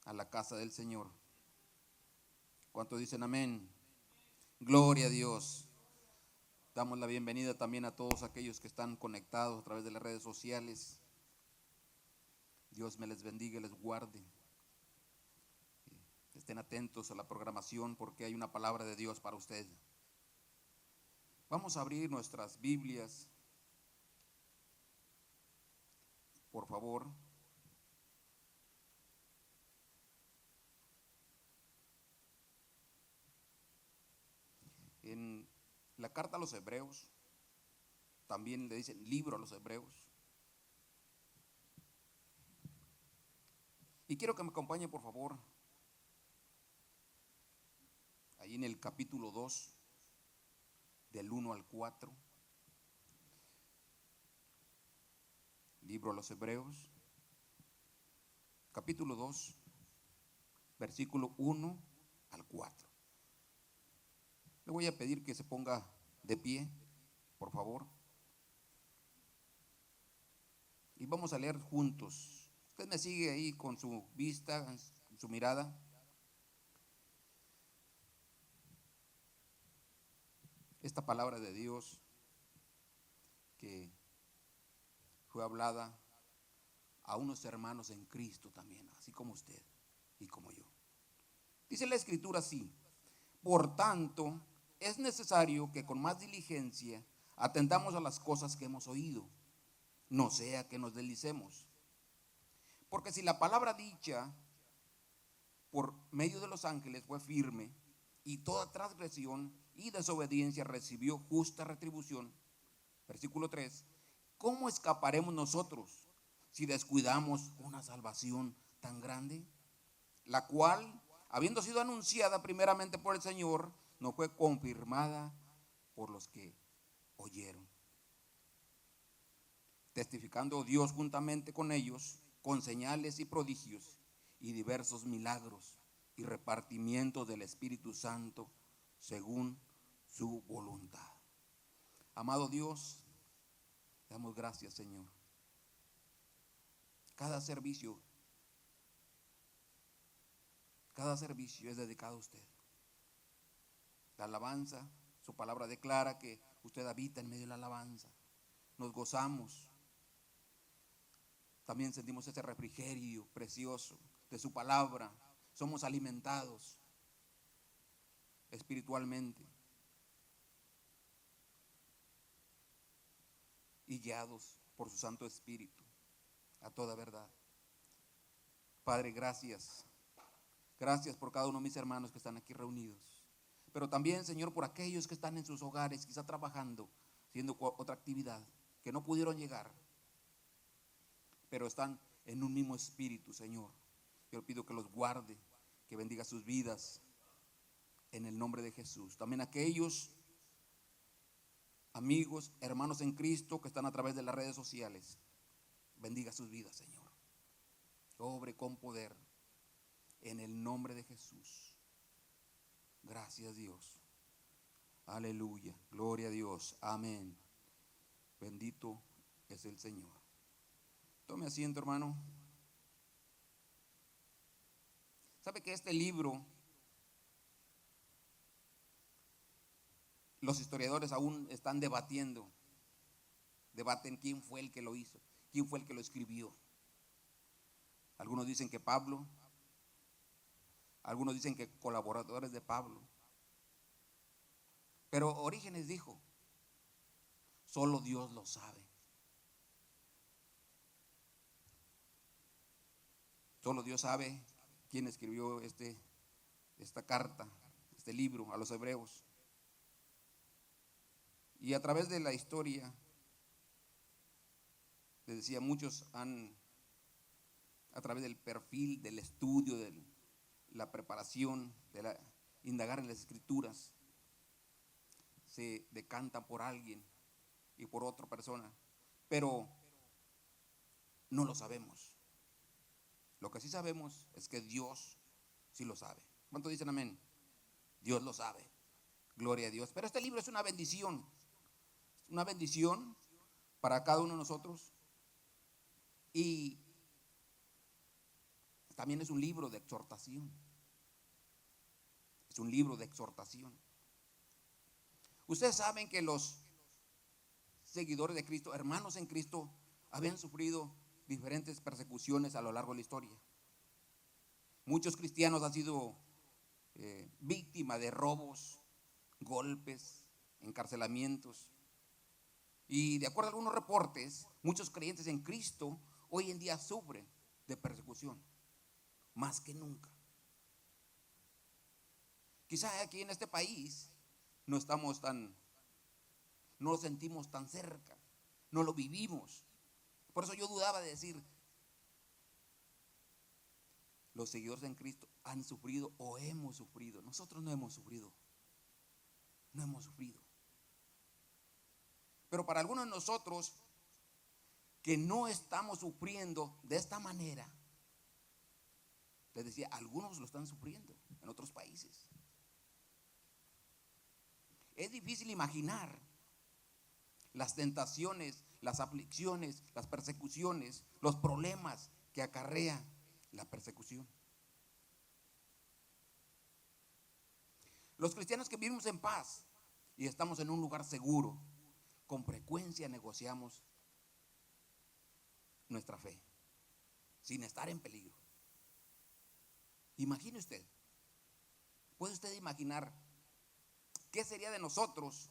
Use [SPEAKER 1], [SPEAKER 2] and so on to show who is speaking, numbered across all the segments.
[SPEAKER 1] a la casa del Señor. ¿Cuántos dicen amén? Gloria a Dios. Damos la bienvenida también a todos aquellos que están conectados a través de las redes sociales. Dios me les bendiga y les guarde. Estén atentos a la programación porque hay una palabra de Dios para ustedes. Vamos a abrir nuestras Biblias, por favor. En la carta a los Hebreos, también le dicen libro a los Hebreos. Y quiero que me acompañe, por favor, ahí en el capítulo 2, del 1 al 4. Libro a los Hebreos, capítulo 2, versículo 1 al 4. Le voy a pedir que se ponga de pie, por favor. Y vamos a leer juntos. Usted me sigue ahí con su vista, su mirada. Esta palabra de Dios que fue hablada a unos hermanos en Cristo también, así como usted y como yo. Dice la Escritura así: por tanto, es necesario que con más diligencia atendamos a las cosas que hemos oído, no sea que nos deslicemos. Porque si la palabra dicha por medio de los ángeles fue firme, y toda transgresión y desobediencia recibió justa retribución, versículo 3, ¿cómo escaparemos nosotros si descuidamos una salvación tan grande? La cual, habiendo sido anunciada primeramente por el Señor, no fue confirmada por los que oyeron. Testificando Dios juntamente con ellos, con señales y prodigios y diversos milagros y repartimiento del Espíritu Santo según su voluntad. Amado Dios, damos gracias, Señor. Cada servicio es dedicado a usted. La alabanza, su palabra declara que usted habita en medio de la alabanza. Nos gozamos. También sentimos ese refrigerio precioso de su palabra. Somos alimentados espiritualmente y guiados por su Santo Espíritu a toda verdad. Padre, gracias. Gracias por cada uno de mis hermanos que están aquí reunidos. Pero también, Señor, por aquellos que están en sus hogares, quizá trabajando, haciendo otra actividad, que no pudieron llegar, pero están en un mismo espíritu, Señor. Yo pido que los guarde, que bendiga sus vidas, en el nombre de Jesús. También aquellos amigos, hermanos en Cristo que están a través de las redes sociales, bendiga sus vidas, Señor. Obre con poder, en el nombre de Jesús. Gracias, Dios. Aleluya. Gloria a Dios. Amén. Bendito es el Señor. Tome asiento, hermano. ¿Sabe que este libro, los historiadores aún están debatiendo? Debaten quién fue el que lo hizo, quién fue el que lo escribió. Algunos dicen que Pablo, algunos dicen que colaboradores de Pablo. Pero Orígenes dijo: solo Dios lo sabe. Solo Dios sabe quién escribió esta carta, este libro a los hebreos. Y a través de la historia, les decía, muchos han, a través del perfil, del estudio, de la preparación, de indagar en las escrituras, se decantan por alguien y por otra persona, pero no lo sabemos. Lo que sí sabemos es que Dios sí lo sabe. ¿Cuántos dicen amén? Dios lo sabe. Gloria a Dios. Pero este libro es una bendición para cada uno de nosotros. Y también es un libro de exhortación. Es un libro de exhortación. Ustedes saben que los seguidores de Cristo, hermanos en Cristo, habían sufrido diferentes persecuciones a lo largo de la historia. Muchos cristianos han sido víctimas de robos, golpes, encarcelamientos. Y de acuerdo a algunos reportes, muchos creyentes en Cristo hoy en día sufren de persecución, más que nunca. Quizás aquí en este país no lo sentimos tan cerca, no lo vivimos. Por eso yo dudaba de decir, los seguidores en Cristo han sufrido o hemos sufrido. Nosotros no hemos sufrido. No hemos sufrido. Pero para algunos de nosotros que no estamos sufriendo de esta manera, les decía, algunos lo están sufriendo en otros países. Es difícil imaginar las tentaciones, las aflicciones, las persecuciones, los problemas que acarrea la persecución. Los cristianos que vivimos en paz y estamos en un lugar seguro, con frecuencia negociamos nuestra fe, sin estar en peligro. Imagine usted, ¿puede usted imaginar qué sería de nosotros?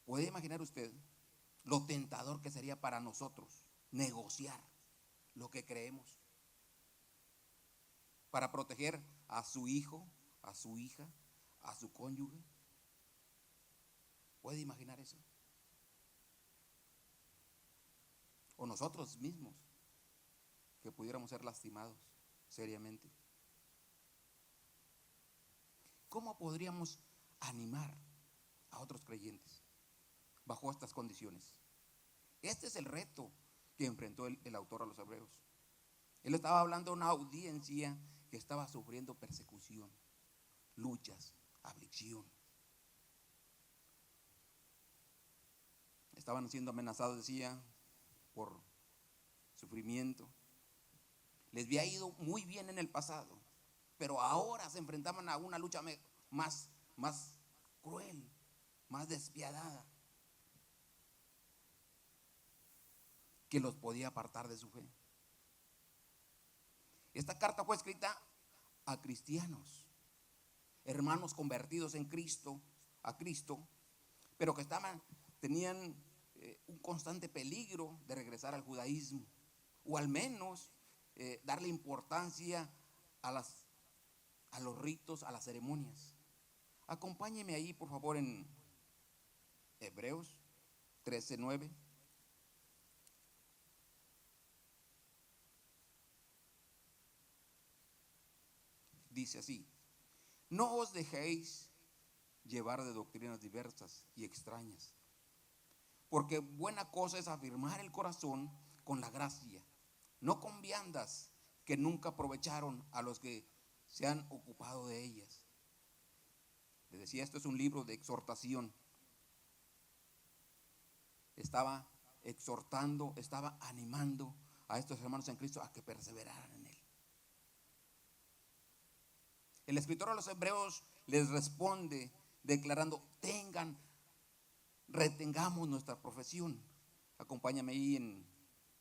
[SPEAKER 1] ¿Puede imaginar usted lo tentador que sería para nosotros negociar lo que creemos para proteger a su hijo, a su hija, a su cónyuge? ¿Puede imaginar eso? O nosotros mismos, que pudiéramos ser lastimados seriamente. ¿Cómo podríamos animar a otros creyentes bajo estas condiciones? Este es el reto que enfrentó el autor a los hebreos. Él estaba hablando a una audiencia que estaba sufriendo persecución, luchas, aflicción. Estaban siendo amenazados, decía, por sufrimiento. Les había ido muy bien en el pasado, pero ahora se enfrentaban a una lucha más cruel, más despiadada, que los podía apartar de su fe. Esta carta fue escrita a cristianos, hermanos convertidos en Cristo, a Cristo, pero que tenían un constante peligro de regresar al judaísmo, o al menos darle importancia a los ritos, a las ceremonias. Acompáñeme ahí, por favor, en Hebreos 13:9. Dice así: no os dejéis llevar de doctrinas diversas y extrañas, porque buena cosa es afirmar el corazón con la gracia, no con viandas que nunca aprovecharon a los que se han ocupado de ellas. Les decía, esto es un libro de exhortación. Estaba exhortando, estaba animando a estos hermanos en Cristo a que perseveraran en él. El escritor a los hebreos les responde declarando: retengamos nuestra profesión. Acompáñame ahí en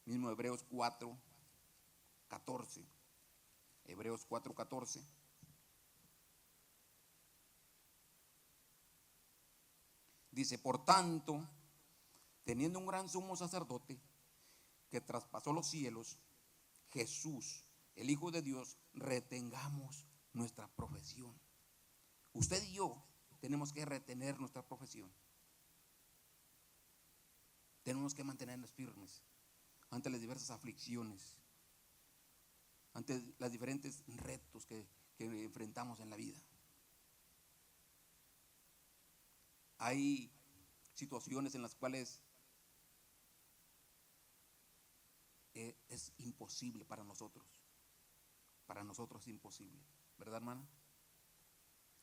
[SPEAKER 1] mismo Hebreos 4:14. Hebreos 4:14. Dice: por tanto, teniendo un gran sumo sacerdote que traspasó los cielos, Jesús, el Hijo de Dios, retengamos nuestra profesión. Usted y yo tenemos que retener nuestra profesión. Tenemos que mantenernos firmes ante las diversas aflicciones, ante los diferentes retos que enfrentamos en la vida. Hay situaciones en las cuales es imposible para nosotros. Para nosotros es imposible, ¿verdad, hermana?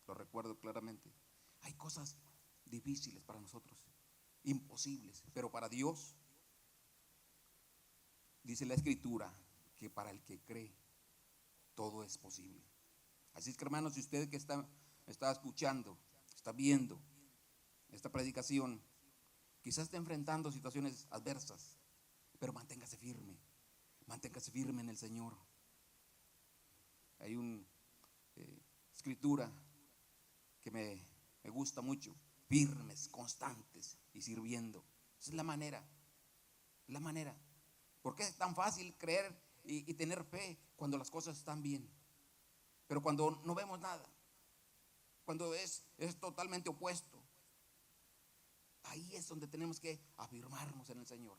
[SPEAKER 1] Lo recuerdo claramente. Hay cosas difíciles para nosotros, imposibles, pero para Dios dice la Escritura que para el que cree todo es posible. Así es que, hermanos, si usted que está escuchando, está viendo esta predicación, quizás está enfrentando situaciones adversas, pero manténgase firme en el Señor. Hay una escritura que me gusta mucho: firmes, constantes y sirviendo. Esa es la manera. Porque es tan fácil creer y tener fe cuando las cosas están bien, pero cuando no vemos nada, cuando es totalmente opuesto, ahí es donde tenemos que afirmarnos en el Señor.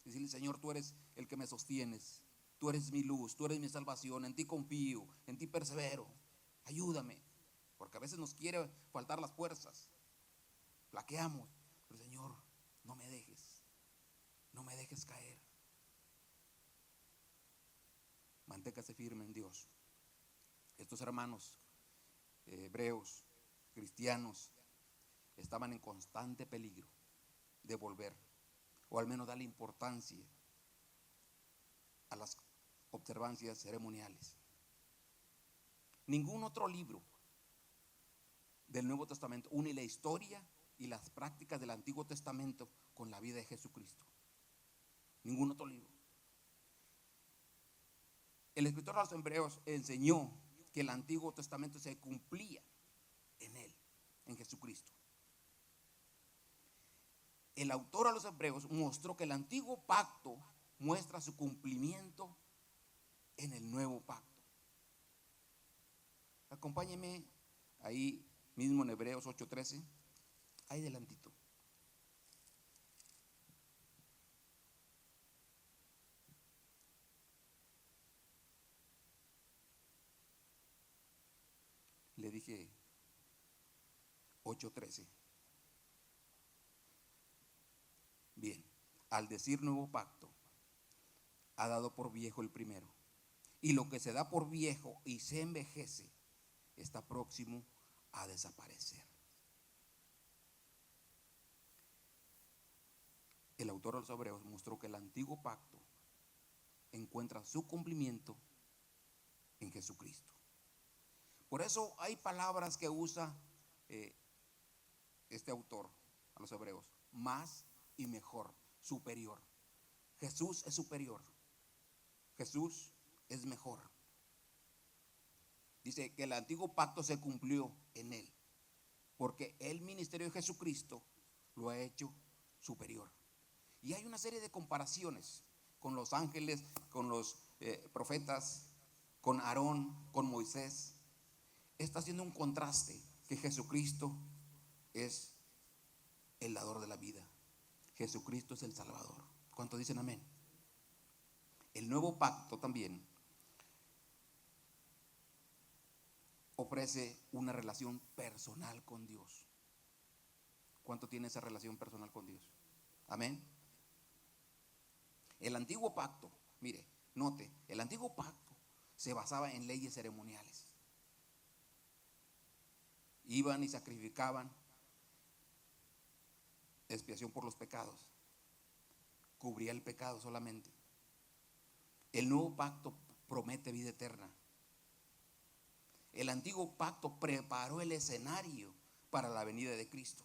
[SPEAKER 1] Decirle: Señor, tú eres el que me sostienes, tú eres mi luz, tú eres mi salvación, en ti confío, en ti persevero, ayúdame. Porque a veces nos quiere faltar las fuerzas, flaqueamos, pero Señor, no me dejes caer. Manténgase firme en Dios. Estos hermanos hebreos, cristianos, estaban en constante peligro de volver, o al menos darle importancia a las observancias ceremoniales. Ningún otro libro del Nuevo Testamento une la historia y las prácticas del Antiguo Testamento con la vida de Jesucristo. Ningún otro libro. El escritor a los hebreos enseñó que el Antiguo Testamento se cumplía en él, en Jesucristo. El autor a los hebreos mostró que el antiguo pacto muestra su cumplimiento en el nuevo pacto. Acompáñeme ahí mismo en Hebreos 8:13, ahí delantito. Le dije 8:13. Bien, al decir nuevo pacto, ha dado por viejo el primero. Y lo que se da por viejo y se envejece está próximo a desaparecer. El autor de los Hebreos mostró que el antiguo pacto encuentra su cumplimiento en Jesucristo. Por eso hay palabras que usa este autor a los Hebreos: más y mejor, superior. Jesús es superior, Jesús es mejor. Dice que el antiguo pacto se cumplió en él, porque el ministerio de Jesucristo lo ha hecho superior. Y hay una serie de comparaciones con los ángeles, con los profetas, con Aarón, con Moisés. Está haciendo un contraste, que Jesucristo es el dador de la vida, Jesucristo es el Salvador. ¿Cuántos dicen amén? El nuevo pacto también ofrece una relación personal con Dios. ¿Cuánto tiene esa relación personal con Dios? Amén. El antiguo pacto, mire, note, el antiguo pacto se basaba en leyes ceremoniales. Iban y sacrificaban expiación por los pecados, cubría el pecado solamente. El nuevo pacto promete vida eterna. El antiguo pacto preparó el escenario para la venida de Cristo.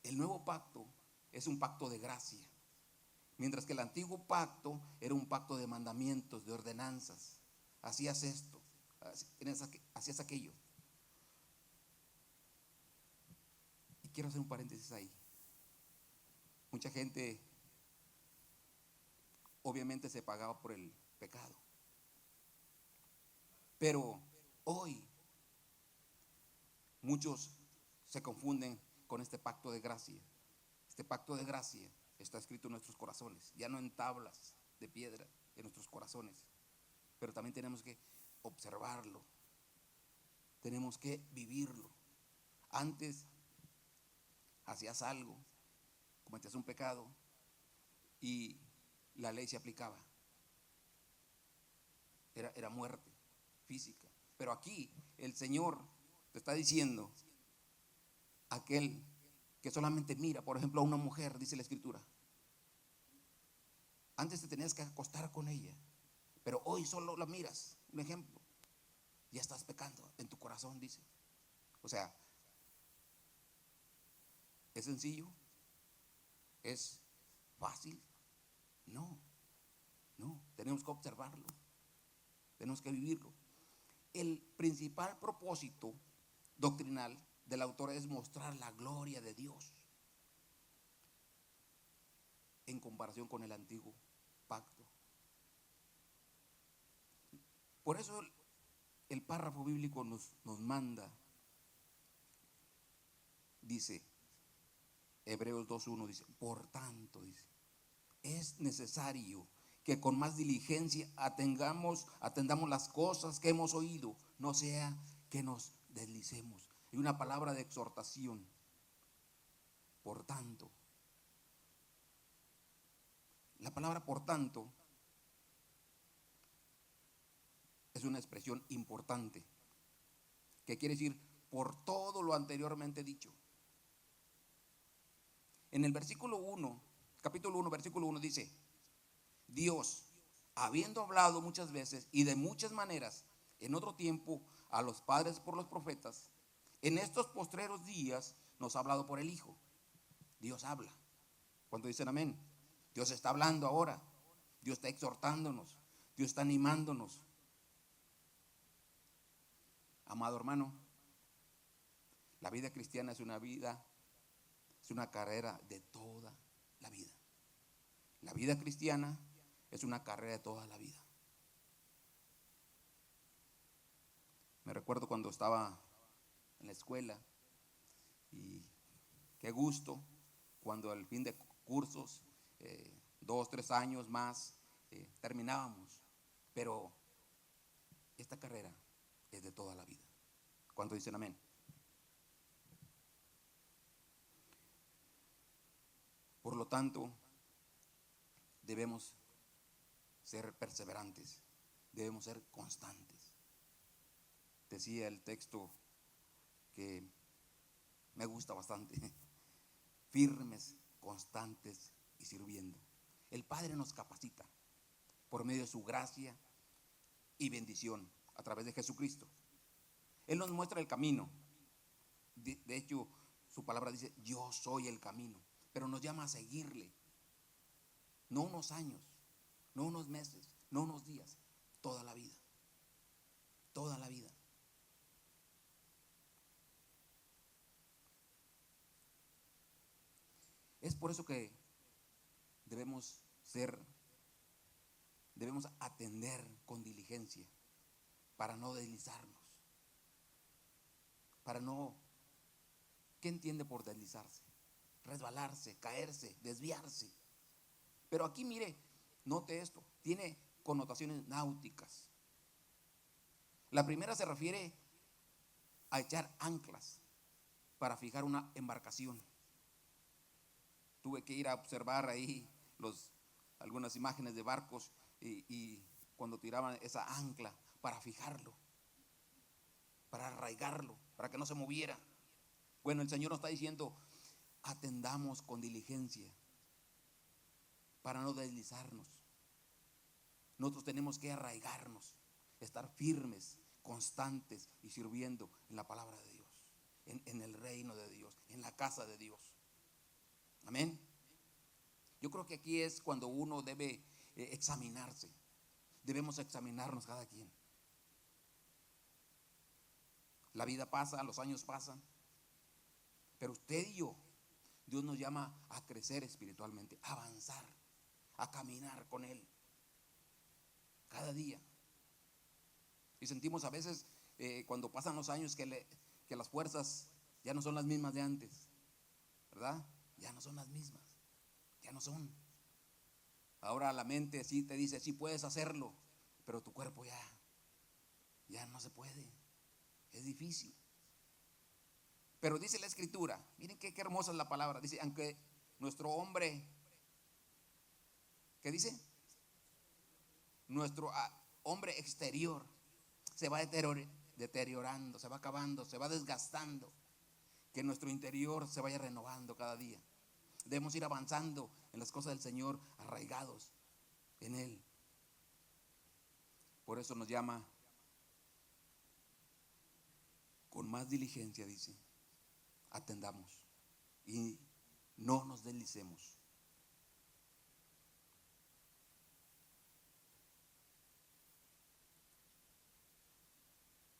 [SPEAKER 1] El nuevo pacto es un pacto de gracia, mientras que el antiguo pacto era un pacto de mandamientos, de ordenanzas. Hacías esto, hacías aquello. Y quiero hacer un paréntesis ahí. Mucha gente obviamente se pagaba por el pecado, pero hoy muchos se confunden con este pacto de gracia. Este pacto de gracia está escrito en nuestros corazones, ya no en tablas de piedra, en nuestros corazones. Pero también tenemos que observarlo, tenemos que vivirlo. Antes hacías algo, cometías un pecado y la ley se aplicaba. Era muerte física. Pero aquí el Señor te está diciendo: aquel que solamente mira, por ejemplo, a una mujer, dice la Escritura, Antes te tenías que acostar con ella, pero hoy solo la miras. Un ejemplo, ya estás pecando en tu corazón, dice. O sea, ¿es sencillo? ¿Es fácil? No, no, tenemos que observarlo, tenemos que vivirlo. El principal propósito doctrinal del autor es mostrar la gloria de Dios en comparación con el antiguo pacto. Por eso el párrafo bíblico nos manda, dice, Hebreos 2:1 dice, por tanto, dice, es necesario que con más diligencia atendamos las cosas que hemos oído, no sea que nos deslicemos. Y una palabra de exhortación, por tanto. La palabra por tanto es una expresión importante, que quiere decir por todo lo anteriormente dicho. En el versículo 1, capítulo 1, versículo 1 dice, Dios, habiendo hablado muchas veces y de muchas maneras en otro tiempo a los padres por los profetas, en estos postreros días nos ha hablado por el Hijo. Dios habla. ¿Cuánto dicen amén? Dios está hablando ahora. Dios está exhortándonos. Dios está animándonos. Amado hermano, la vida cristiana es una carrera de toda la vida. La vida cristiana es una carrera de toda la vida. Me recuerdo cuando estaba en la escuela y qué gusto cuando al fin de cursos, 2, 3 años más, terminábamos. Pero esta carrera es de toda la vida. ¿Cuánto dicen amén? Por lo tanto, debemos ser perseverantes, debemos ser constantes. Decía el texto que me gusta bastante, firmes, constantes y sirviendo. El Padre nos capacita por medio de su gracia y bendición a través de Jesucristo. Él nos muestra el camino. De hecho, su palabra dice, yo soy el camino, pero nos llama a seguirle. No unos años, no unos meses, no unos días, toda la vida. Toda la vida. Es por eso que debemos atender con diligencia para no deslizarnos. ¿Qué entiende por deslizarse? Resbalarse, caerse, desviarse. Pero aquí mire, note esto, tiene connotaciones náuticas. La primera se refiere a echar anclas para fijar una embarcación. Tuve que ir a observar ahí algunas imágenes de barcos y cuando tiraban esa ancla para fijarlo, para arraigarlo, para que no se moviera. Bueno, el Señor nos está diciendo, atendamos con diligencia para no deslizarnos. Nosotros tenemos que arraigarnos, estar firmes, constantes y sirviendo en la palabra de Dios, en el reino de Dios, en la casa de Dios. Amén. Yo creo que aquí es cuando uno debe examinarse. Debemos examinarnos cada quien. La vida pasa, los años pasan, pero usted y yo, Dios nos llama a crecer espiritualmente, a avanzar, a caminar con Él cada día. Y sentimos a veces cuando pasan los años que las fuerzas ya no son las mismas de antes, ¿verdad? Ya no son las mismas, ya no son. Ahora la mente sí te dice, sí puedes hacerlo, pero tu cuerpo ya no se puede, es difícil. Pero dice la Escritura, miren qué hermosa es la palabra, dice, aunque nuestro hombre, ¿qué dice? Nuestro hombre exterior se va deteriorando, se va acabando, se va desgastando, que nuestro interior se vaya renovando cada día. Debemos ir avanzando en las cosas del Señor, arraigados, en Él. Por eso nos llama con más diligencia, dice, atendamos y no nos deslicemos.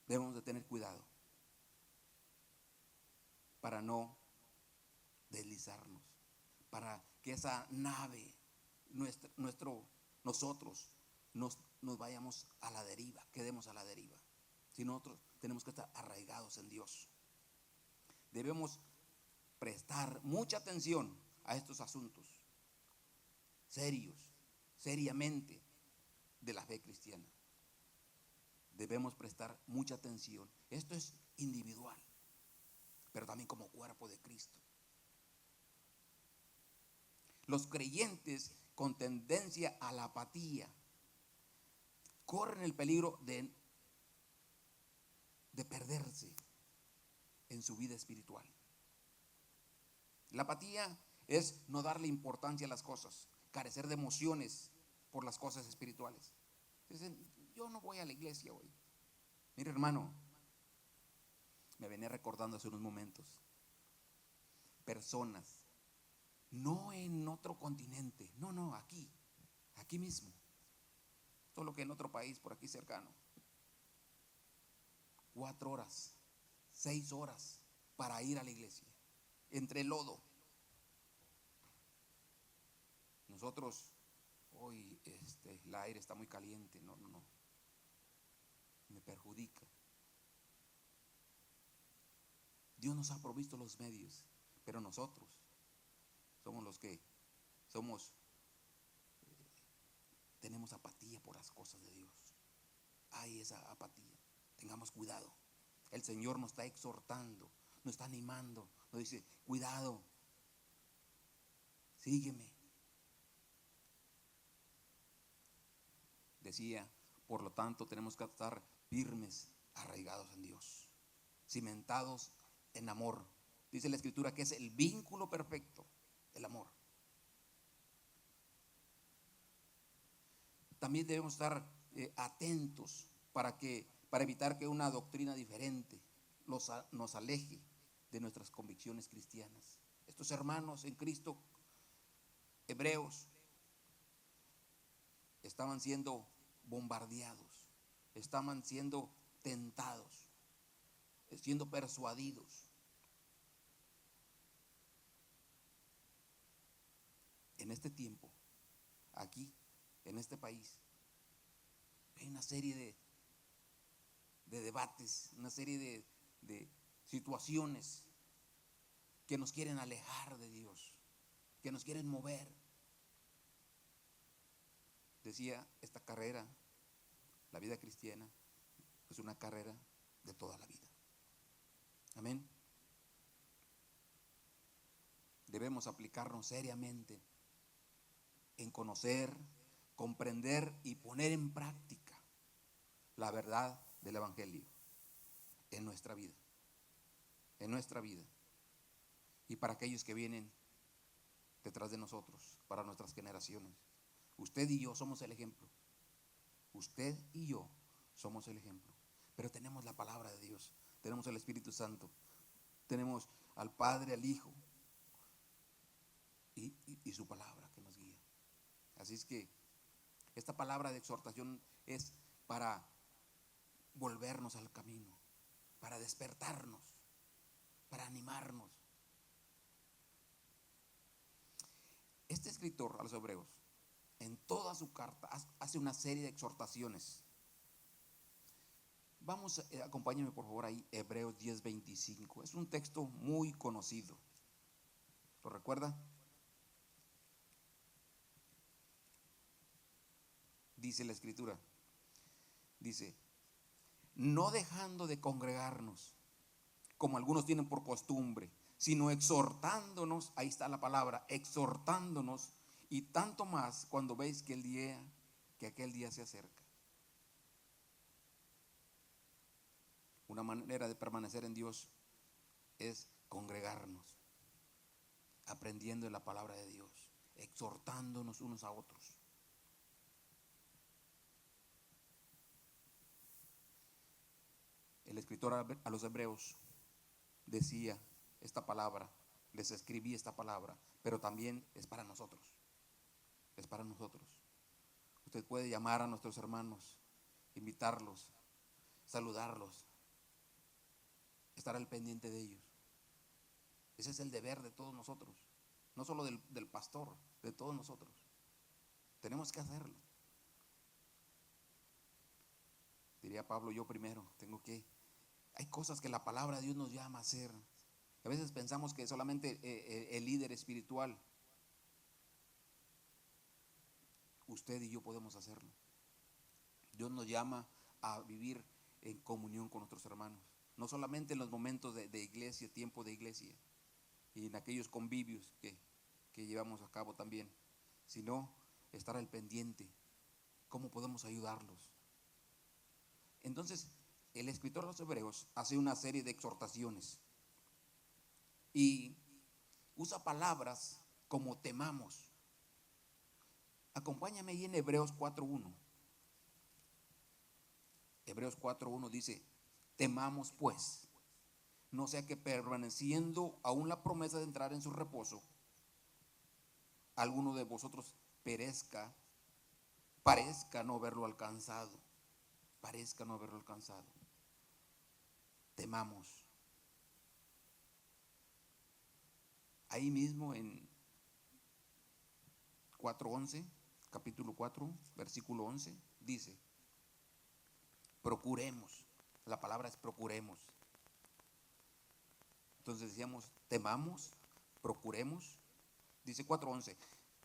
[SPEAKER 1] Debemos de tener cuidado para no deslizarnos, para que esa nave, nosotros nos vayamos a la deriva, quedemos a la deriva. Si nosotros tenemos que estar arraigados en Dios. Debemos prestar mucha atención a estos asuntos seriamente de la fe cristiana. Debemos prestar mucha atención. Esto es individual, pero también como cuerpo de Cristo. Los creyentes con tendencia a la apatía corren el peligro de perderse en su vida espiritual. La apatía es no darle importancia a las cosas, carecer de emociones por las cosas espirituales. Dicen, yo no voy a la iglesia hoy. Mire, hermano, me venía recordando hace unos momentos personas, no en otro continente, no, aquí mismo, solo que en otro país por aquí cercano, 4 horas, 6 horas para ir a la iglesia, entre lodo. Nosotros hoy el aire está muy caliente, no, me perjudica. Dios nos ha provisto los medios, pero nosotros somos los que tenemos apatía por las cosas de Dios. Hay esa apatía. Tengamos cuidado. El Señor nos está exhortando, nos está animando, nos dice, cuidado, sígueme. Decía, por lo tanto, tenemos que estar firmes, arraigados en Dios, cimentados en amor. Dice la Escritura que es el vínculo perfecto, el amor. También debemos estar atentos para evitar que una doctrina diferente nos aleje de nuestras convicciones cristianas. Estos hermanos en Cristo, hebreos, estaban siendo bombardeados, estaban siendo tentados, siendo persuadidos. En este tiempo, aquí, en este país, hay una serie de debates, una serie de situaciones que nos quieren alejar de Dios, que nos quieren mover. Decía, esta carrera, la vida cristiana, es una carrera de toda la vida. Amén. Debemos aplicarnos seriamente en conocer, comprender y poner en práctica la verdad del Evangelio en nuestra vida. En nuestra vida. Y para aquellos que vienen detrás de nosotros, para nuestras generaciones. Usted y yo somos el ejemplo. Usted y yo somos el ejemplo. Pero tenemos la palabra de Dios. Tenemos el Espíritu Santo. Tenemos al Padre, al Hijo y su palabra que nos guía. Así es que esta palabra de exhortación es para volvernos al camino, para despertarnos, para animarnos. Este escritor a los hebreos, en toda su carta, hace una serie de exhortaciones. Vamos, acompáñenme por favor ahí, Hebreos 10:25. Es un texto muy conocido. ¿Lo recuerda? Dice la Escritura, dice, no dejando de congregarnos, como algunos tienen por costumbre, sino exhortándonos, ahí está la palabra, exhortándonos, y tanto más cuando veis que aquel día se acerca. Una manera de permanecer en Dios es congregarnos, aprendiendo de la palabra de Dios, exhortándonos unos a otros. el escritor a los hebreos decía esta palabra, les escribí esta palabra, pero también es para nosotros, es para nosotros. Usted puede llamar a nuestros hermanos, invitarlos, saludarlos, estar al pendiente de ellos. Ese es el deber de todos nosotros, no solo del pastor, de todos nosotros. Tenemos que hacerlo. Diría Pablo, yo primero hay cosas que la palabra de Dios nos llama a hacer. A veces pensamos que solamente el líder espiritual, usted y yo podemos hacerlo. Dios nos llama a vivir en comunión con nuestros hermanos, no solamente en los momentos de iglesia, tiempo de iglesia, y en aquellos convivios que llevamos a cabo también, sino estar al pendiente, cómo podemos ayudarlos. Entonces, el escritor de los Hebreos hace una serie de exhortaciones y usa palabras como temamos. Acompáñame ahí en Hebreos 4.1. Hebreos 4.1 dice, temamos pues, no sea que permaneciendo aún la promesa de entrar en su reposo, alguno de vosotros parezca no haberlo alcanzado. Parezca no haberlo alcanzado. Temamos. Ahí mismo en 4.11, capítulo 4, versículo 11, dice, procuremos. La palabra es procuremos. Entonces decíamos, temamos, procuremos. Dice 4.11,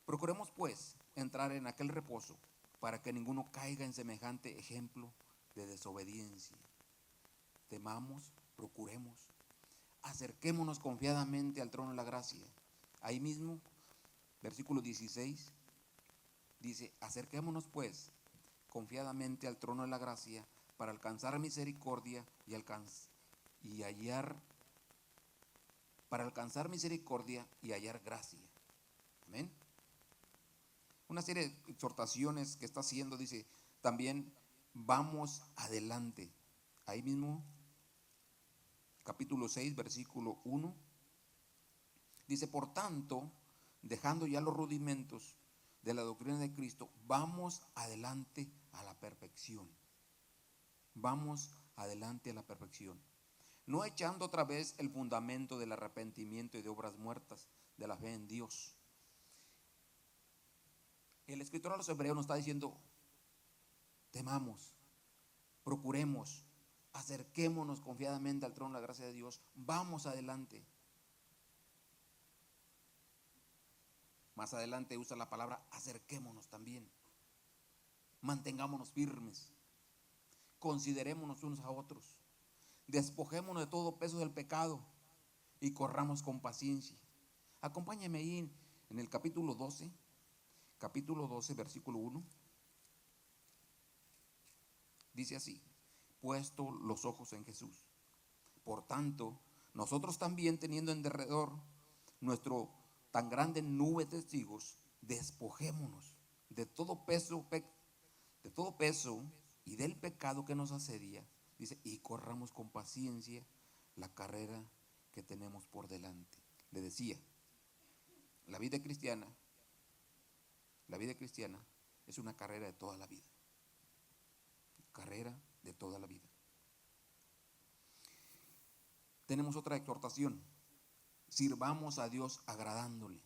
[SPEAKER 1] procuremos pues entrar en aquel reposo para que ninguno caiga en semejante ejemplo de desobediencia. Temamos, procuremos, acerquémonos confiadamente al trono de la gracia. Ahí mismo, versículo 16, dice, acerquémonos pues confiadamente al trono de la gracia para alcanzar misericordia y hallar gracia. Amén. Una serie de exhortaciones que está haciendo, dice, también vamos adelante. Ahí mismo, capítulo 6, versículo 1, dice, por tanto, dejando ya los rudimentos de la doctrina de Cristo, vamos adelante a la perfección. Vamos adelante a la perfección. No echando otra vez el fundamento del arrepentimiento y de obras muertas, de la fe en Dios. El escritor a los Hebreos nos está diciendo, temamos, procuremos, acerquémonos confiadamente al trono de la gracia de Dios, vamos adelante. Más adelante usa la palabra acerquémonos también. Mantengámonos firmes, considerémonos unos a otros, despojémonos de todo peso del pecado y corramos con paciencia. Acompáñame ahí en el capítulo 12, versículo 1. Dice así, puesto los ojos en Jesús. Por tanto, nosotros también teniendo en derredor nuestro tan grande nube de testigos, despojémonos de todo peso y del pecado que nos asedia, dice, y corramos con paciencia la carrera que tenemos por delante. Le decía, la vida cristiana es una carrera de toda la vida. Carrera de toda la vida. Tenemos otra exhortación. Sirvamos a Dios agradándole.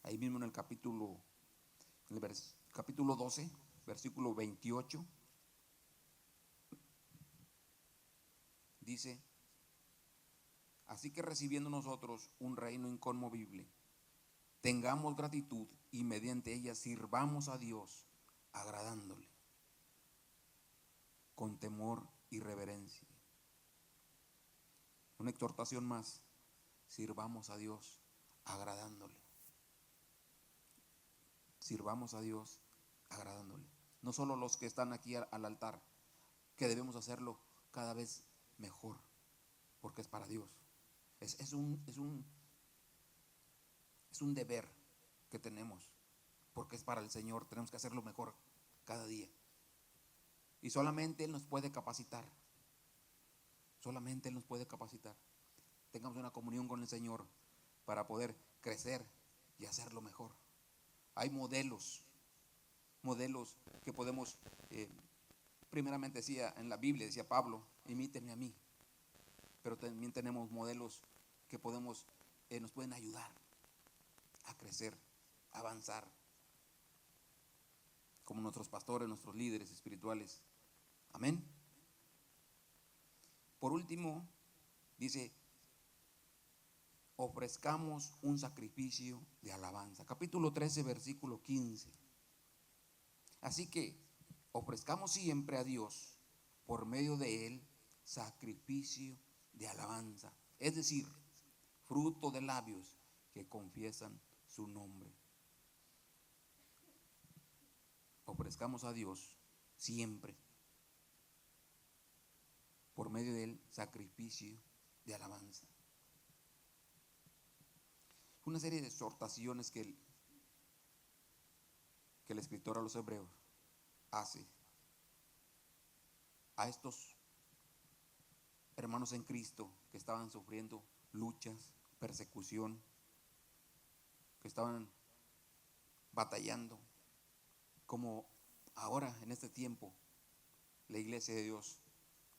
[SPEAKER 1] Ahí mismo en el capítulo 12, versículo 28, dice, así que recibiendo nosotros un reino inconmovible, tengamos gratitud y mediante ella sirvamos a Dios agradándole, con temor y reverencia. Una exhortación más, sirvamos a Dios agradándole. Sirvamos a Dios agradándole. No solo los que están aquí al altar, que debemos hacerlo cada vez mejor, porque es para Dios. Es un deber que tenemos, porque es para el Señor. Tenemos que hacerlo mejor cada día. Y solamente Él nos puede capacitar. Solamente Él nos puede capacitar. Tengamos una comunión con el Señor para poder crecer y hacerlo mejor. Hay modelos que podemos, primeramente decía en la Biblia, decía Pablo, imítenme a mí. Pero también tenemos modelos que podemos, nos pueden ayudar a crecer, a avanzar, como nuestros pastores, nuestros líderes espirituales. Amén. Por último, dice, ofrezcamos un sacrificio de alabanza. Capítulo 13, versículo 15. Así que ofrezcamos siempre a Dios, por medio de Él, sacrificio de alabanza. Es decir, fruto de labios que confiesan su nombre. Ofrezcamos a Dios siempre, por medio de Él, sacrificio de alabanza. Una serie de exhortaciones que el escritor a los hebreos hace a estos hermanos en Cristo que estaban sufriendo luchas, persecución, que estaban batallando, como ahora en este tiempo la iglesia de Dios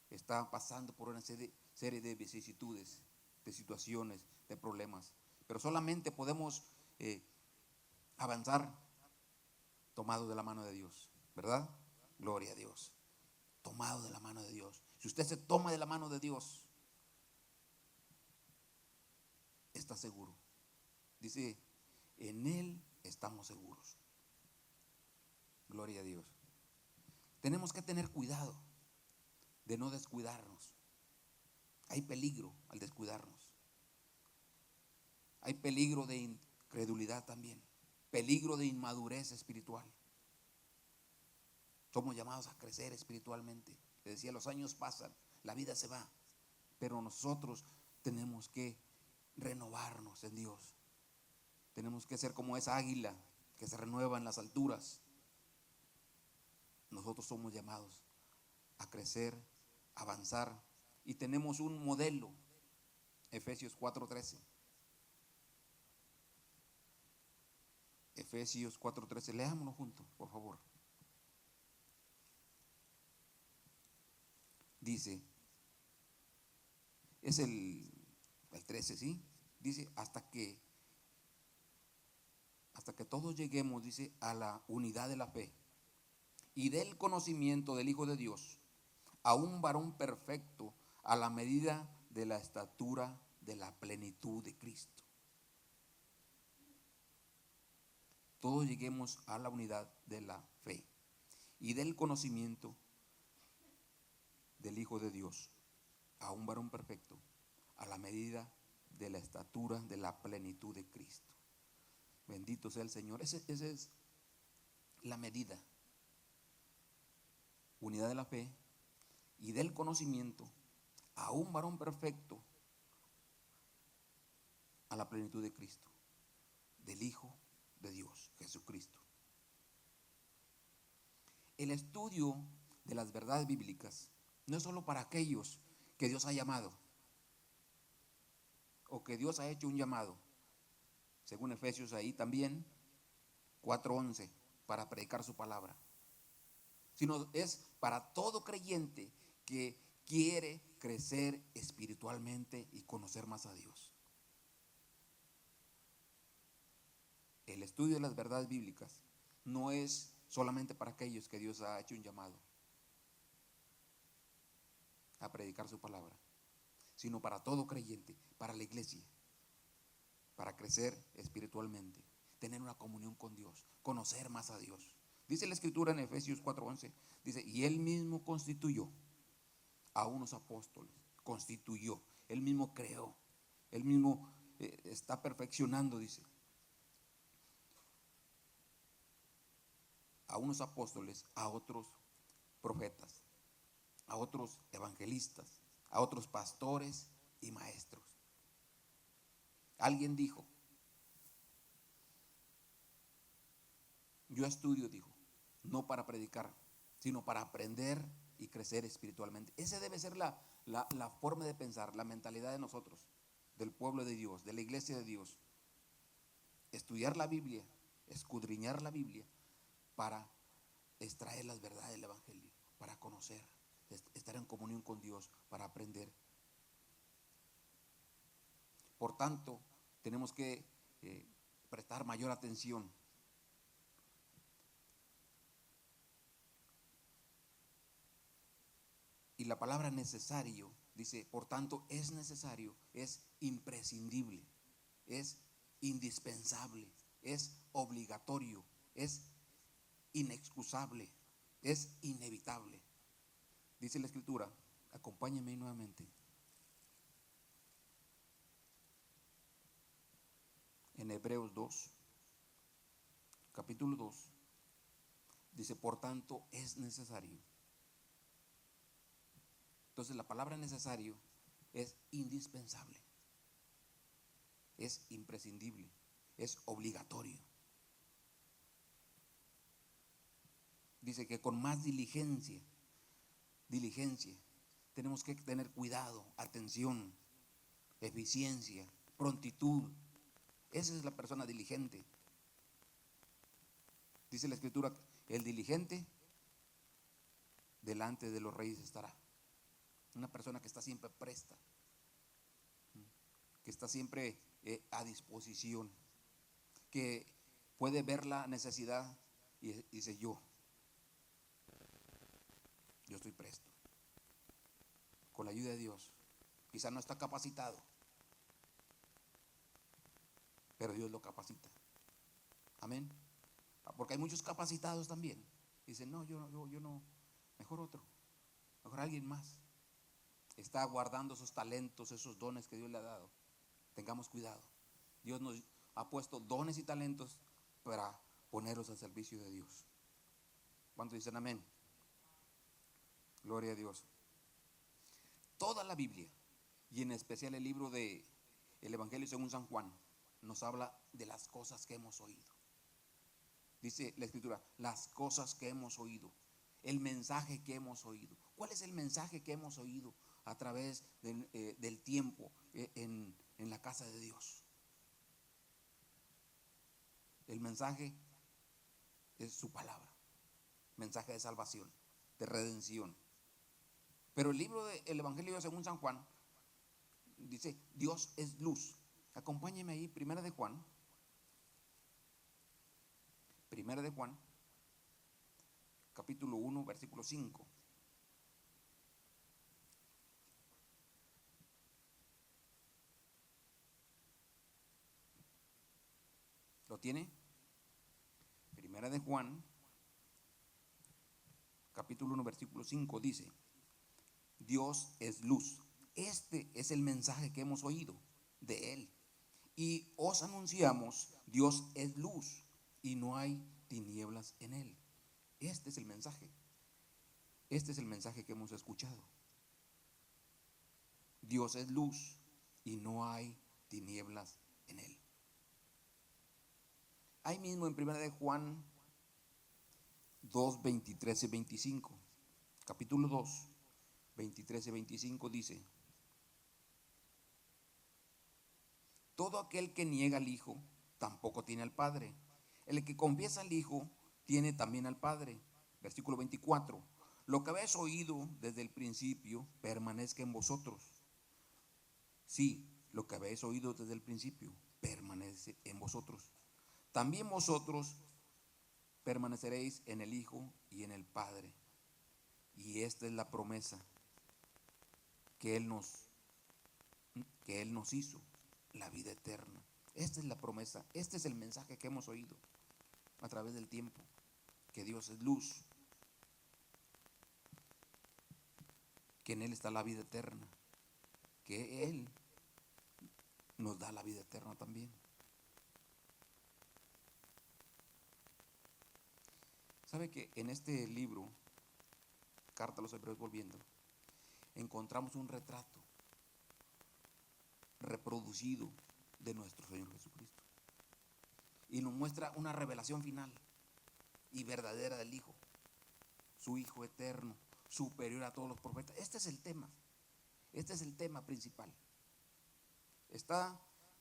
[SPEAKER 1] está pasando por una serie de vicisitudes, de situaciones, de problemas, pero solamente podemos avanzar tomados de la mano de Dios, ¿verdad? Gloria a Dios. Tomado de la mano de Dios. Si usted se toma de la mano de Dios, está seguro. Dice, en Él estamos seguros. Gloria a Dios. Tenemos que tener cuidado de no descuidarnos. Hay peligro al descuidarnos. Hay peligro de incredulidad también. Peligro de inmadurez espiritual. Somos llamados a crecer espiritualmente. Le decía, los años pasan, la vida se va, pero nosotros tenemos que renovarnos en Dios. Tenemos que ser como esa águila que se renueva en las alturas. Nosotros somos llamados a crecer, a avanzar, y tenemos un modelo, Efesios 4:13. Efesios 4:13, leámoslo juntos, por favor. Dice, es el 13, ¿sí? Dice, hasta que todos lleguemos, dice, a la unidad de la fe y del conocimiento del Hijo de Dios, a un varón perfecto, a la medida de la estatura de la plenitud de Cristo. Todos lleguemos a la unidad de la fe y del conocimiento del Hijo de Dios, a un varón perfecto, a la medida de la estatura de la plenitud de Cristo. Bendito sea el Señor. Esa es la medida. Unidad de la fe y del conocimiento, a un varón perfecto, a la plenitud de Cristo, del Hijo de Dios, Jesucristo. El estudio de las verdades bíblicas no es solo para aquellos que Dios ha llamado o que Dios ha hecho un llamado, según Efesios ahí también 4:11, para predicar su palabra, sino es para todo creyente que quiere crecer espiritualmente y conocer más a Dios. El estudio de las verdades bíblicas no es solamente para aquellos que Dios ha hecho un llamado a predicar su palabra, sino para todo creyente, para la iglesia, para crecer espiritualmente, tener una comunión con Dios, conocer más a Dios. Dice la Escritura en Efesios 4:11, dice, y Él mismo constituyó a unos apóstoles, constituyó, Él mismo creó, Él mismo está perfeccionando, dice, a unos apóstoles, a otros profetas, a otros evangelistas, a otros pastores y maestros. Alguien dijo, yo estudio, dijo, no para predicar, sino para aprender y crecer espiritualmente. Esa debe ser la la forma de pensar, la mentalidad de nosotros, del pueblo de Dios, de la iglesia de Dios. Estudiar la Biblia, escudriñar la Biblia para extraer las verdades del Evangelio, para conocer, estar en comunión con Dios, para aprender. Por tanto, tenemos que prestar mayor atención. Y la palabra necesario, dice, por tanto, es necesario, es imprescindible, es indispensable, es obligatorio, es inexcusable, es inevitable. Dice la Escritura, acompáñenme nuevamente. En Hebreos 2, capítulo 2, dice, por tanto, es necesario. Entonces la palabra necesario es indispensable, es imprescindible, es obligatorio. Dice que con más diligencia, tenemos que tener cuidado, atención, eficiencia, prontitud. Esa es la persona diligente. Dice la Escritura, el diligente delante de los reyes estará. Una persona que está siempre presta, que está siempre a disposición, que puede ver la necesidad y dice yo estoy presto. Con la ayuda de Dios. Quizá no está capacitado, pero Dios lo capacita. Amén. Porque hay muchos capacitados también. Dicen, no, yo no, mejor otro, mejor alguien más. Está guardando esos talentos, esos dones que Dios le ha dado. Tengamos cuidado. Dios nos ha puesto dones y talentos para ponerlos al servicio de Dios. ¿Cuántos dicen amén? Gloria a Dios. Toda la Biblia, y en especial el libro de el Evangelio según San Juan, nos habla de las cosas que hemos oído. Dice la Escritura, las cosas que hemos oído, el mensaje que hemos oído. ¿Cuál es el mensaje que hemos oído a través del tiempo en la casa de Dios? El mensaje es su palabra, mensaje de salvación, de redención. Pero el libro del Evangelio según San Juan dice, Dios es luz. Acompáñeme ahí, Primera de Juan, capítulo 1, versículo 5. ¿Lo tiene? Primera de Juan, capítulo 1, versículo 5 dice, Dios es luz. Este es el mensaje que hemos oído de Él. Y os anunciamos, Dios es luz y no hay tinieblas en Él. Este es el mensaje. Este es el mensaje que hemos escuchado. Dios es luz y no hay tinieblas en Él. Ahí mismo en 1 de Juan 2, 23 y 25, capítulo 2, 23 y 25 dice, todo aquel que niega al Hijo tampoco tiene al Padre. El que confiesa al Hijo tiene también al Padre. Versículo 24, lo que habéis oído desde el principio permanezca en vosotros. Sí, lo que habéis oído desde el principio permanece en vosotros. También vosotros permaneceréis en el Hijo y en el Padre. Y esta es la promesa que Él nos hizo, la vida eterna. Esta es la promesa, este es el mensaje que hemos oído a través del tiempo, que Dios es luz, que en Él está la vida eterna, que Él nos da la vida eterna también. ¿Sabe que en este libro, Carta a los Hebreos volviendo, encontramos un retrato reproducido de nuestro Señor Jesucristo? Y nos muestra una revelación final y verdadera del Hijo, su Hijo eterno, superior a todos los profetas. Este es el tema. Este es el tema principal.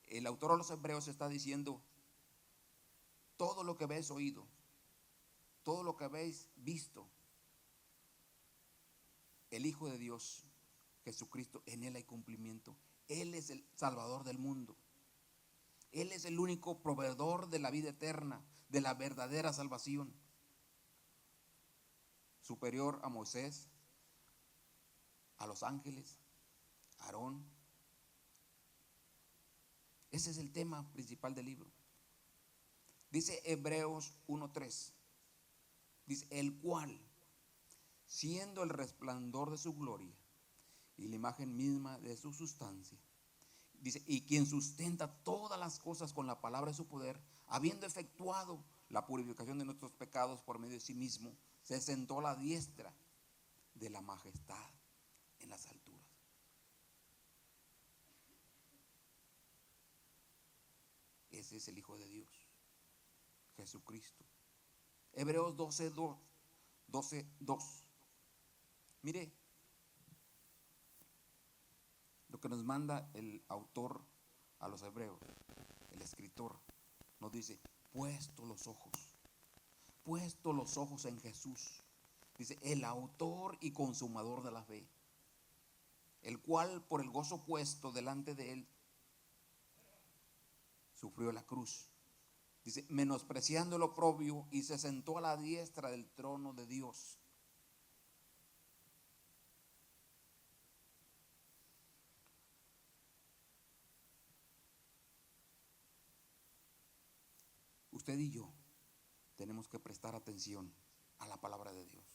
[SPEAKER 1] El autor de los Hebreos está diciendo: todo lo que habéis oído, todo lo que habéis visto, el Hijo de Dios, Jesucristo, en Él hay cumplimiento. Él es el Salvador del mundo. Él es el único proveedor de la vida eterna, de la verdadera salvación. Superior a Moisés, a los ángeles, a Aarón. Ese es el tema principal del libro. Dice Hebreos 1:3. Dice: el cual, siendo el resplandor de su gloria y la imagen misma de su sustancia, dice, y quien sustenta todas las cosas con la palabra de su poder, habiendo efectuado la purificación de nuestros pecados por medio de sí mismo, se sentó a la diestra de la majestad en las alturas. Ese es el Hijo de Dios, Jesucristo. Hebreos 12:2. Mire lo que nos manda el autor a los hebreos, el escritor. Nos dice: puesto los ojos en Jesús. Dice: el autor y consumador de la fe, el cual por el gozo puesto delante de él sufrió la cruz. Dice: menospreciando el oprobio, y se sentó a la diestra del trono de Dios. Usted y yo tenemos que prestar atención a la palabra de Dios.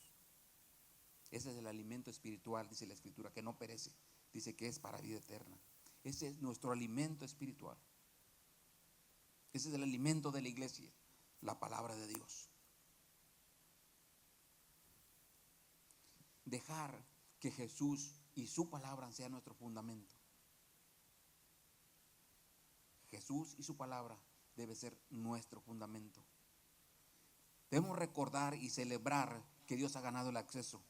[SPEAKER 1] Ese es el alimento espiritual, dice la Escritura, que no perece. Dice que es para vida eterna. Ese es nuestro alimento espiritual. Ese es el alimento de la iglesia, la palabra de Dios. Dejar que Jesús y su palabra sean nuestro fundamento. Jesús y su palabra debe ser nuestro fundamento. Debemos recordar y celebrar que Dios ha ganado el acceso,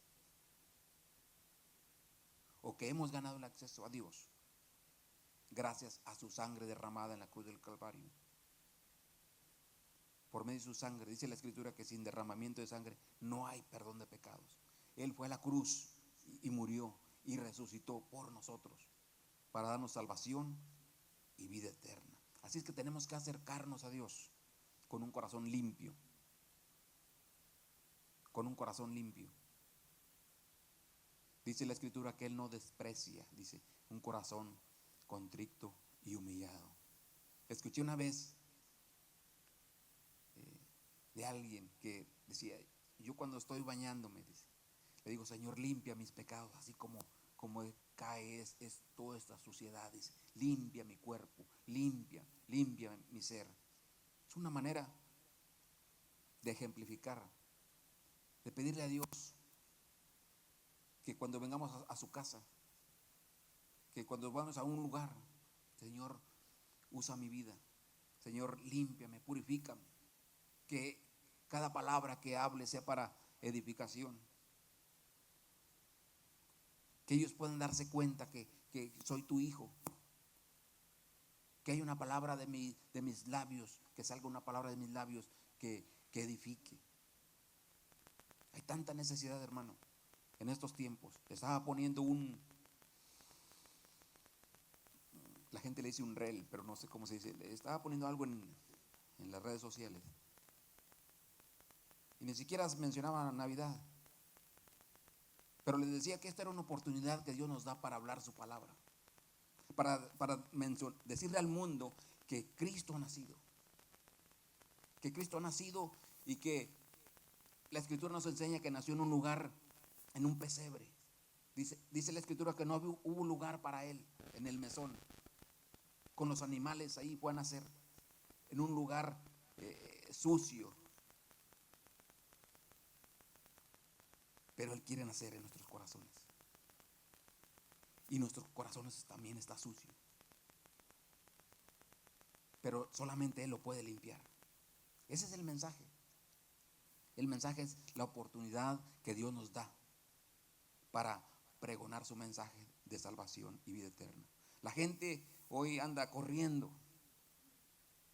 [SPEAKER 1] o que hemos ganado el acceso a Dios gracias a su sangre derramada en la cruz del Calvario. Por medio de su sangre, dice la Escritura que sin derramamiento de sangre no hay perdón de pecados. Él fue a la cruz y murió y resucitó por nosotros para darnos salvación y vida eterna. Así es que tenemos que acercarnos a Dios con un corazón limpio. Con un corazón limpio. Dice la Escritura que Él no desprecia, dice, un corazón contrito y humillado. Escuché una vez de alguien que decía: yo cuando estoy bañándome, dice, le digo: Señor, limpia mis pecados, así como cae es toda esta suciedad, dice, limpia mi cuerpo, limpia mi ser. Es una manera de ejemplificar, de pedirle a Dios que cuando vengamos a su casa, que cuando vamos a un lugar, Señor, usa mi vida, Señor, límpiame, purifícame, que cada palabra que hable sea para edificación, que ellos puedan darse cuenta que soy tu hijo, que hay una palabra de mis labios, que salga una palabra de mis labios que edifique. Hay tanta necesidad, hermano, en estos tiempos. Estaba poniendo la gente le dice un reel, pero no sé cómo se dice. Estaba poniendo algo en las redes sociales y ni siquiera mencionaba Navidad, pero les decía que esta era una oportunidad que Dios nos da para hablar su palabra, para decirle al mundo que Cristo ha nacido, y que la Escritura nos enseña que nació en un lugar, en un pesebre. Dice la Escritura que no hubo lugar para Él en el mesón, con los animales ahí fue a nacer, en un lugar sucio. Pero Él quiere nacer en nuestros corazones. Y nuestros corazones también está sucio. Pero solamente Él lo puede limpiar. Ese es el mensaje. El mensaje es la oportunidad que Dios nos da para pregonar su mensaje de salvación y vida eterna. La gente hoy anda corriendo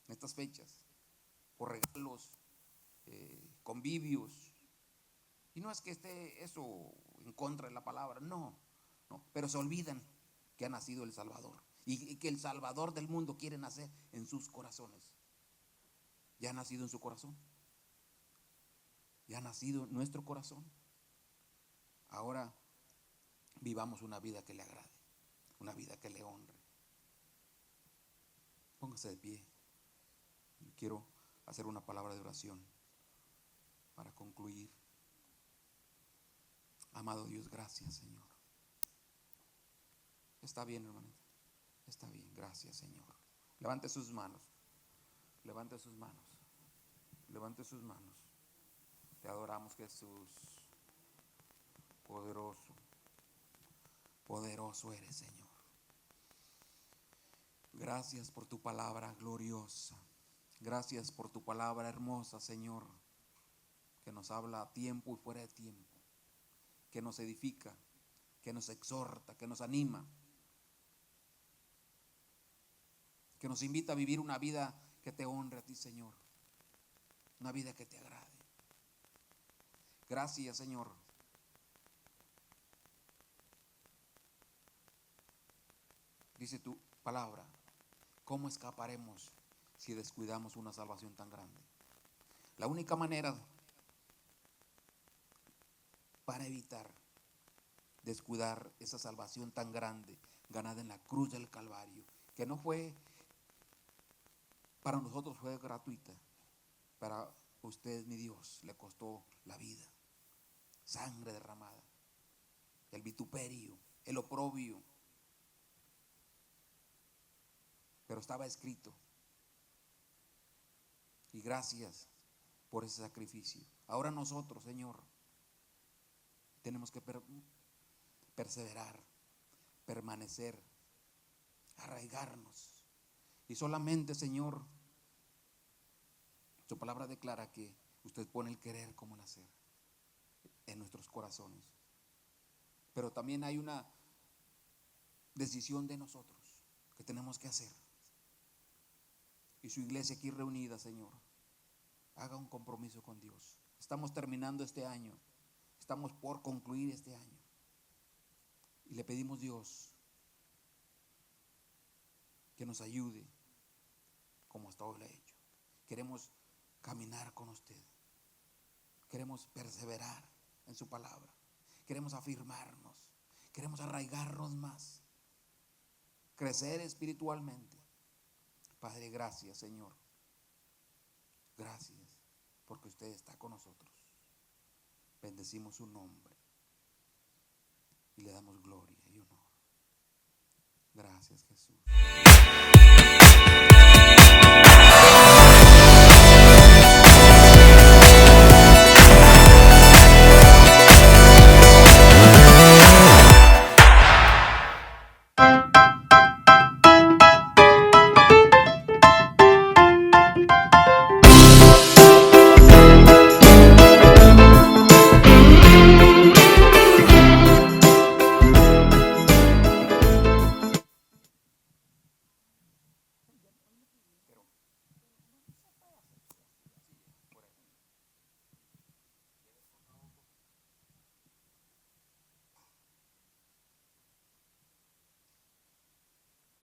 [SPEAKER 1] en estas fechas por regalos, convivios. Y no es que esté eso en contra de la palabra, no, pero se olvidan que ha nacido el Salvador y que el Salvador del mundo quiere nacer en sus corazones. Ya ha nacido en su corazón, ya ha nacido en nuestro corazón. Ahora vivamos una vida que le agrade, una vida que le honre. Póngase de pie. Quiero hacer una palabra de oración para concluir. Amado Dios, gracias, Señor. Está bien, hermanita. Está bien, gracias, Señor. Levante sus manos. Levante sus manos. Levante sus manos. Te adoramos, Jesús. Poderoso. Poderoso eres, Señor. Gracias por tu palabra gloriosa. Gracias por tu palabra hermosa, Señor, que nos habla a tiempo y fuera de tiempo, que nos edifica, que nos exhorta, que nos anima, que nos invita a vivir una vida que te honre a ti, Señor, una vida que te agrade. Gracias, Señor. Dice tu palabra, ¿cómo escaparemos si descuidamos una salvación tan grande? La única manera para evitar descuidar esa salvación tan grande ganada en la cruz del Calvario, que no fue para nosotros, fue gratuita, para usted, mi Dios, le costó la vida, sangre derramada, el vituperio, el oprobio, pero estaba escrito. Y gracias por ese sacrificio. Ahora nosotros, Señor, tenemos que perseverar, permanecer, arraigarnos. Y solamente, Señor, su palabra declara que usted pone el querer como el hacer en nuestros corazones. Pero también hay una decisión de nosotros que tenemos que hacer. Y su iglesia aquí reunida, Señor, haga un compromiso con Dios. Estamos terminando este año. Estamos por concluir este año. Y le pedimos, Dios, que nos ayude como hasta hoy lo ha hecho. Queremos caminar con usted. Queremos perseverar en su palabra. Queremos afirmarnos. Queremos arraigarnos más. Crecer espiritualmente. Padre, gracias, Señor. Gracias porque usted está con nosotros. Bendecimos su nombre y le damos gloria y honor. Gracias, Jesús.